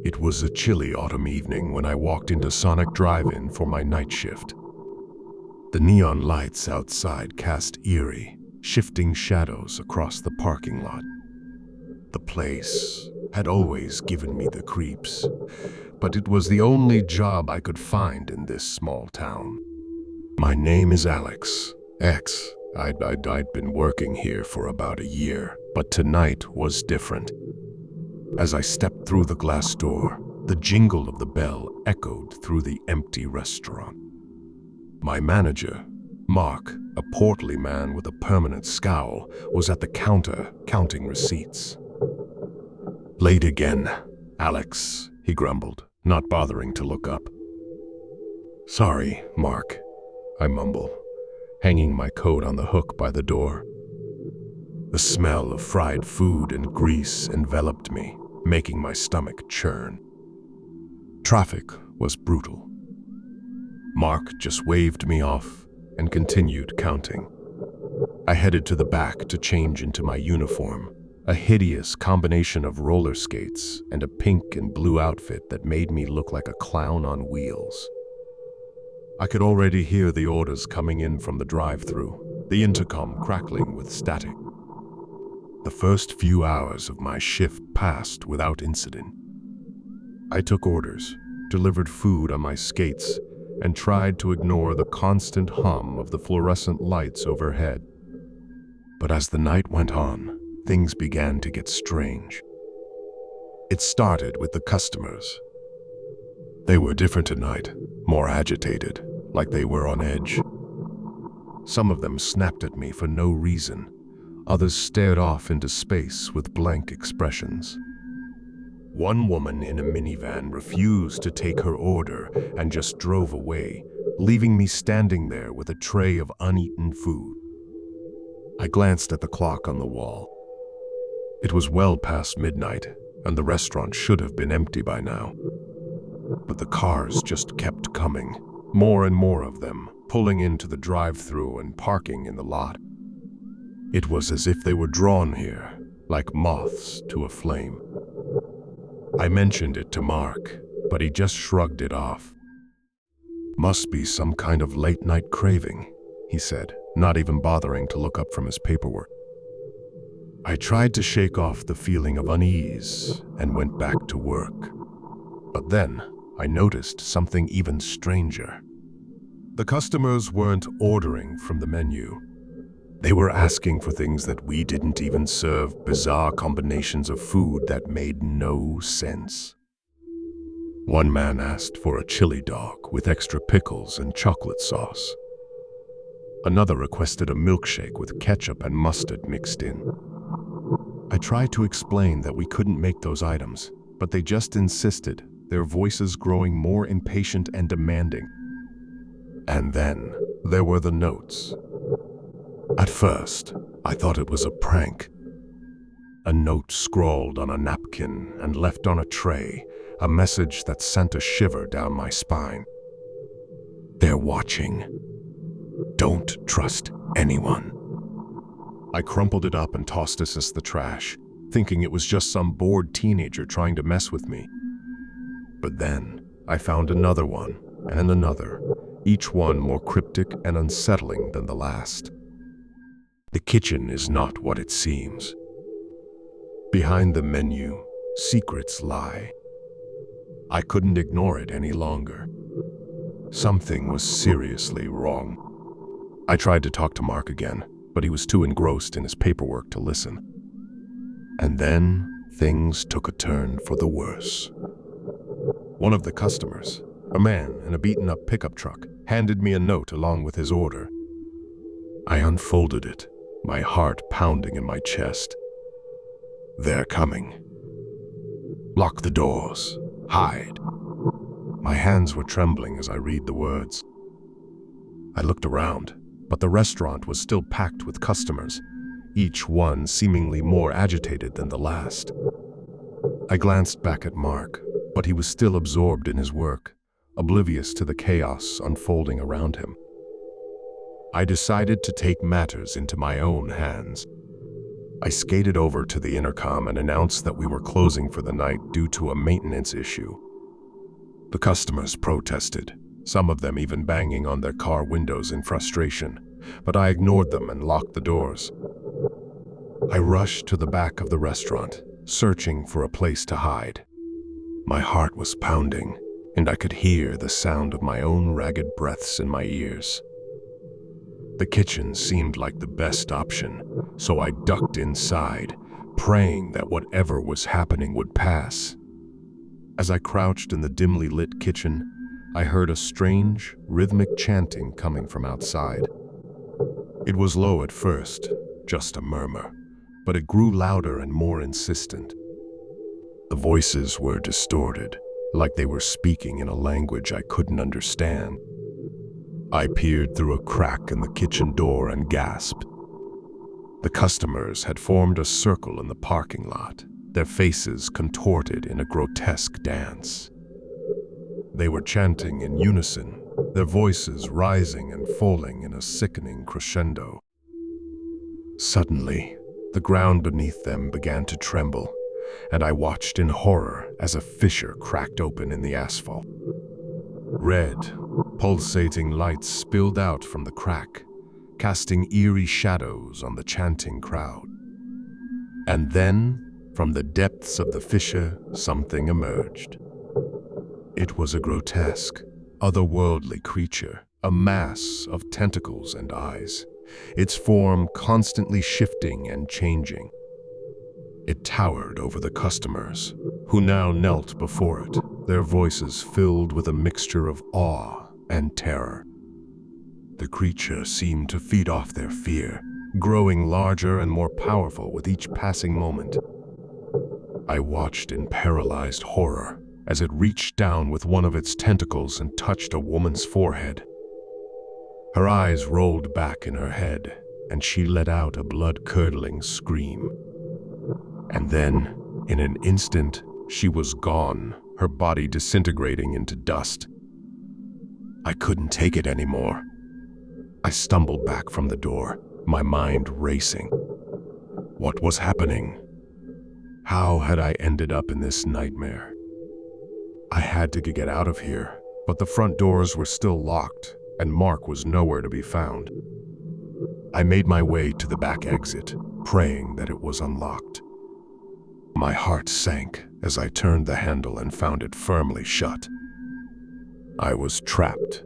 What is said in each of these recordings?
It was a chilly autumn evening when I walked into Sonic Drive-In for my night shift. The neon lights outside cast eerie, shifting shadows across the parking lot. The place had always given me the creeps, but it was the only job I could find in this small town. My name is Alex. I'd been working here for about a year, but tonight was different. As I stepped through the glass door, the jingle of the bell echoed through the empty restaurant. My manager, Mark, a portly man with a permanent scowl, was at the counter counting receipts. "Late again, Alex," he grumbled, not bothering to look up. "Sorry, Mark," I mumble, hanging my coat on the hook by the door. The smell of fried food and grease enveloped me, making my stomach churn. Traffic was brutal. Mark just waved me off and continued counting. I headed to the back to change into my uniform, a hideous combination of roller skates and a pink and blue outfit that made me look like a clown on wheels. I could already hear the orders coming in from the drive-thru, the intercom crackling with static. The first few hours of my shift passed without incident. I took orders, delivered food on my skates, and tried to ignore the constant hum of the fluorescent lights overhead. But as the night went on, things began to get strange. It started with the customers. They were different tonight, more agitated, like they were on edge. Some of them snapped at me for no reason. Others stared off into space with blank expressions. One woman in a minivan refused to take her order and just drove away, leaving me standing there with a tray of uneaten food. I glanced at the clock on the wall. It was well past midnight, and the restaurant should have been empty by now. But the cars just kept coming, more and more of them, pulling into the drive-thru and parking in the lot. It was as if they were drawn here, like moths to a flame. I mentioned it to Mark, but he just shrugged it off. "Must be some kind of late-night craving," he said, not even bothering to look up from his paperwork. I tried to shake off the feeling of unease and went back to work. But then I noticed something even stranger. The customers weren't ordering from the menu. They were asking for things that we didn't even serve, bizarre combinations of food that made no sense. One man asked for a chili dog with extra pickles and chocolate sauce. Another requested a milkshake with ketchup and mustard mixed in. I tried to explain that we couldn't make those items, but they just insisted, their voices growing more impatient and demanding. And then there were the notes. At first, I thought it was a prank. A note scrawled on a napkin and left on a tray, a message that sent a shiver down my spine. "They're watching. Don't trust anyone." I crumpled it up and tossed it as the trash, thinking it was just some bored teenager trying to mess with me. But then I found another one and another, each one more cryptic and unsettling than the last. "The kitchen is not what it seems. Behind the menu, secrets lie." I couldn't ignore it any longer. Something was seriously wrong. I tried to talk to Mark again, but he was too engrossed in his paperwork to listen. And then things took a turn for the worse. One of the customers, a man in a beaten-up pickup truck, handed me a note along with his order. I unfolded it, my heart pounding in my chest. "They're coming. Lock the doors. Hide." My hands were trembling as I read the words. I looked around, but the restaurant was still packed with customers, each one seemingly more agitated than the last. I glanced back at Mark, but he was still absorbed in his work, oblivious to the chaos unfolding around him. I decided to take matters into my own hands. I skated over to the intercom and announced that we were closing for the night due to a maintenance issue. The customers protested, some of them even banging on their car windows in frustration, but I ignored them and locked the doors. I rushed to the back of the restaurant, searching for a place to hide. My heart was pounding, and I could hear the sound of my own ragged breaths in my ears. The kitchen seemed like the best option, so I ducked inside, praying that whatever was happening would pass. As I crouched in the dimly lit kitchen, I heard a strange, rhythmic chanting coming from outside. It was low at first, just a murmur, but it grew louder and more insistent. The voices were distorted, like they were speaking in a language I couldn't understand. I peered through a crack in the kitchen door and gasped. The customers had formed a circle in the parking lot, their faces contorted in a grotesque dance. They were chanting in unison, their voices rising and falling in a sickening crescendo. Suddenly, the ground beneath them began to tremble, and I watched in horror as a fissure cracked open in the asphalt. Red, pulsating lights spilled out from the crack, casting eerie shadows on the chanting crowd. And then, from the depths of the fissure, something emerged. It was a grotesque, otherworldly creature, a mass of tentacles and eyes, its form constantly shifting and changing. It towered over the customers, who now knelt before it, their voices filled with a mixture of awe and terror. The creature seemed to feed off their fear, growing larger and more powerful with each passing moment. I watched in paralyzed horror as it reached down with one of its tentacles and touched a woman's forehead. Her eyes rolled back in her head, and she let out a blood-curdling scream. And then, in an instant, she was gone, her body disintegrating into dust. I couldn't take it anymore. I stumbled back from the door, my mind racing. What was happening? How had I ended up in this nightmare? I had to get out of here, but the front doors were still locked, and Mark was nowhere to be found. I made my way to the back exit, praying that it was unlocked. My heart sank as I turned the handle and found it firmly shut. I was trapped.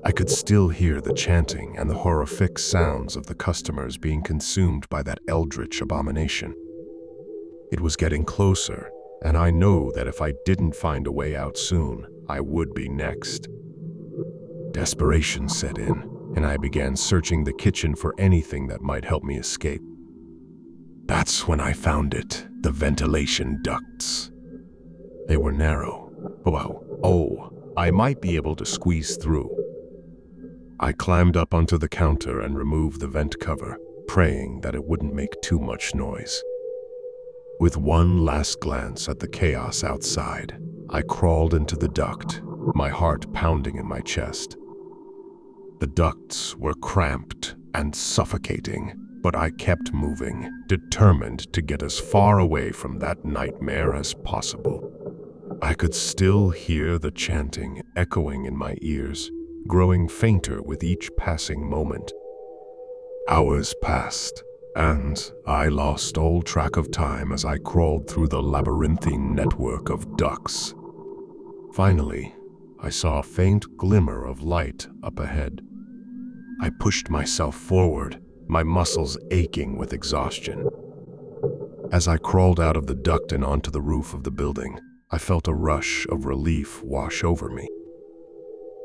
I could still hear the chanting and the horrific sounds of the customers being consumed by that eldritch abomination. It was getting closer, and I knew that if I didn't find a way out soon, I would be next. Desperation set in, and I began searching the kitchen for anything that might help me escape. That's when I found it, the ventilation ducts. They were narrow. I might be able to squeeze through. I climbed up onto the counter and removed the vent cover, praying that it wouldn't make too much noise. With one last glance at the chaos outside, I crawled into the duct, my heart pounding in my chest. The ducts were cramped and suffocating, but I kept moving, determined to get as far away from that nightmare as possible. I could still hear the chanting echoing in my ears, growing fainter with each passing moment. Hours passed, and I lost all track of time as I crawled through the labyrinthine network of ducts. Finally, I saw a faint glimmer of light up ahead. I pushed myself forward, my muscles aching with exhaustion. As I crawled out of the duct and onto the roof of the building, I felt a rush of relief wash over me.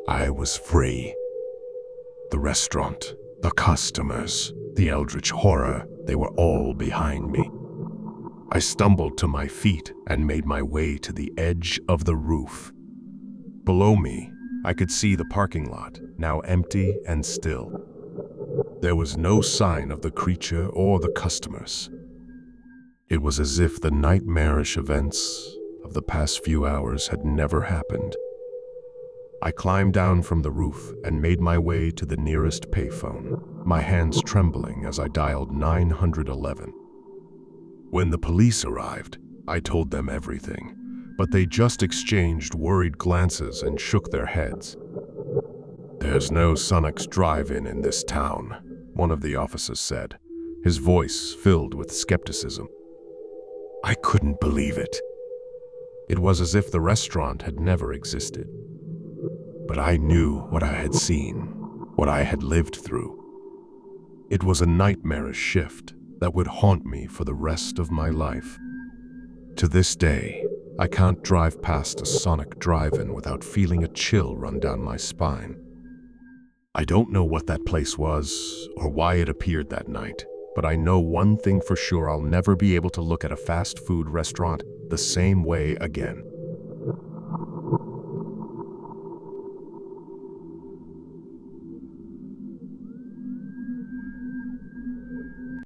I was free. The restaurant, the customers, the eldritch horror, they were all behind me. I stumbled to my feet and made my way to the edge of the roof. Below me, I could see the parking lot, now empty and still. There was no sign of the creature or the customers. It was as if the nightmarish events of the past few hours had never happened. I climbed down from the roof and made my way to the nearest payphone, my hands trembling as I dialed 911. When the police arrived, I told them everything, but they just exchanged worried glances and shook their heads. "There's no Sonic's Drive-In in this town," one of the officers said, his voice filled with skepticism. I couldn't believe it. It was as if the restaurant had never existed. But I knew what I had seen, what I had lived through. It was a nightmarish shift that would haunt me for the rest of my life. To this day, I can't drive past a Sonic Drive-In without feeling a chill run down my spine. I don't know what that place was or why it appeared that night, but I know one thing for sure: I'll never be able to look at a fast food restaurant the same way again.